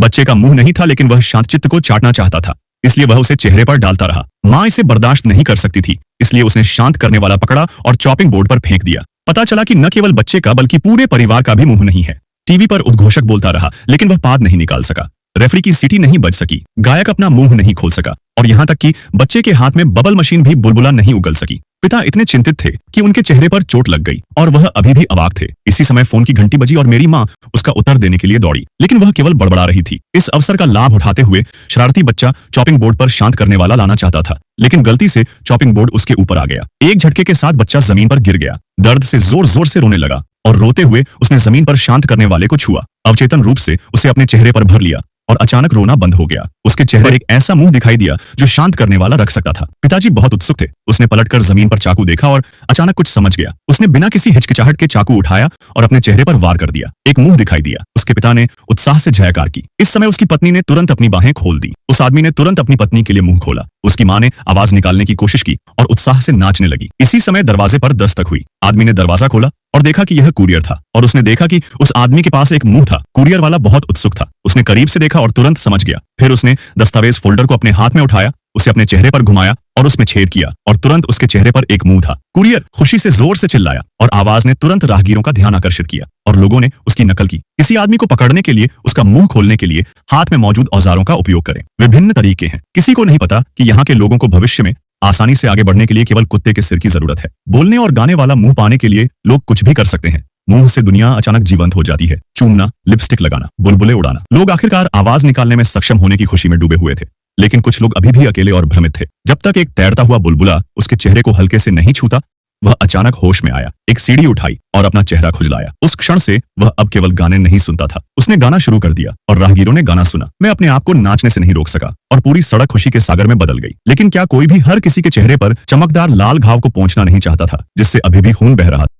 बच्चे का मुंह नहीं था, लेकिन वह शांत चित्त को चाटना चाहता था, इसलिए वह उसे चेहरे पर डालता रहा। माँ इसे बर्दाश्त नहीं कर सकती थी, इसलिए उसने शांत करने वाला पकड़ा और चॉपिंग बोर्ड पर फेंक दिया। पता चला कि न केवल बच्चे का बल्कि पूरे परिवार का भी मुंह नहीं है। टीवी पर उद्घोषक बोलता रहा, लेकिन वह पाद नहीं निकाल सका। रेफरी की सीटी नहीं बज सकी, गायक अपना मुंह नहीं खोल सका, और यहाँ तक कि बच्चे के हाथ में बबल मशीन भी बुलबुला नहीं उगल सकी। पिता इतने चिंतित थे कि उनके चेहरे पर चोट लग गई और वह अभी भी अवाक थे। इसी समय फोन की घंटी बजी और मेरी माँ उसका उत्तर देने के लिए दौड़ी, लेकिन वह केवल बड़बड़ा रही थी। इस अवसर का लाभ उठाते हुए शरारती बच्चा चॉपिंग बोर्ड पर शांत करने वाला लाना चाहता था, लेकिन गलती से चॉपिंग बोर्ड उसके ऊपर आ गया। एक झटके के साथ बच्चा जमीन पर गिर गया। दर्द से जोर जोर से रोने लगा और रोते हुए उसने जमीन पर शांत करने वाले को छुआ। अवचेतन रूप से उसे अपने चेहरे पर भर लिया और अचानक रोना बंद हो गया। उसके चेहरे पर एक ऐसा मुंह दिखाई दिया जो शांत करने वाला रख सकता था। पिताजी बहुत उत्सुक थे। उसने पलटकर जमीन पर चाकू देखा और अचानक कुछ समझ गया। उसने बिना किसी हिचकिचाहट के चाकू उठाया और अपने चेहरे पर वार कर दिया। एक मुंह दिखाई दिया। उसके पिता ने उत्साह से जयकार की। इस समय उसकी पत्नी ने तुरंत अपनी बाहें खोल दी। उस आदमी ने तुरंत अपनी पत्नी के लिए मुंह खोला। उसकी माँ ने आवाज निकालने की कोशिश की और उत्साह से नाचने लगी। इसी समय दरवाजे पर दस्तक हुई। आदमी ने दरवाजा खोला और देखा कि यह कुरियर था, और उसने देखा कि उस आदमी के पास एक मुंह था। कुरियर वाला बहुत उत्सुक था। उसने करीब से देखा और तुरंत समझ गया। फिर उसने दस्तावेज फोल्डर को अपने हाथ में उठाया, उसे अपने चेहरे पर घुमाया और उसमें छेद किया, और तुरंत उसके चेहरे पर एक मुंह था। कुरियर खुशी से जोर से चिल्लाया और आवाज ने तुरंत राहगीरों का ध्यान आकर्षित किया, और लोगों ने उसकी नकल की। किसी आदमी को पकड़ने के लिए उसका मुंह खोलने के लिए हाथ में मौजूद औजारों का उपयोग करें। विभिन्न तरीके हैं। किसी को नहीं पता कि यहाँ के लोगों को भविष्य में आसानी से आगे बढ़ने के लिए केवल कुत्ते के सिर की जरूरत है। बोलने और गाने वाला मुंह पाने के लिए लोग कुछ भी कर सकते हैं। मुंह से दुनिया अचानक जीवंत हो जाती है। चूमना, लिपस्टिक लगाना, बुलबुले उड़ाना। लोग आखिरकार आवाज निकालने में सक्षम होने की खुशी में डूबे हुए थे, लेकिन कुछ लोग अभी भी अकेले और भ्रमित थे। जब तक एक तैरता हुआ बुलबुला उसके चेहरे को हल्के से नहीं छूता, वह अचानक होश में आया, एक सीढ़ी उठाई और अपना चेहरा खुजलाया। उस क्षण से वह अब केवल गाने नहीं सुनता था, उसने गाना शुरू कर दिया और राहगीरों ने गाना सुना। मैं अपने आप को नाचने से नहीं रोक सका और पूरी सड़क खुशी के सागर में बदल गई। लेकिन क्या कोई भी हर किसी के चेहरे पर चमकदार लाल घाव को पोंछना नहीं चाहता था, जिससे अभी भी खून बह रहा था।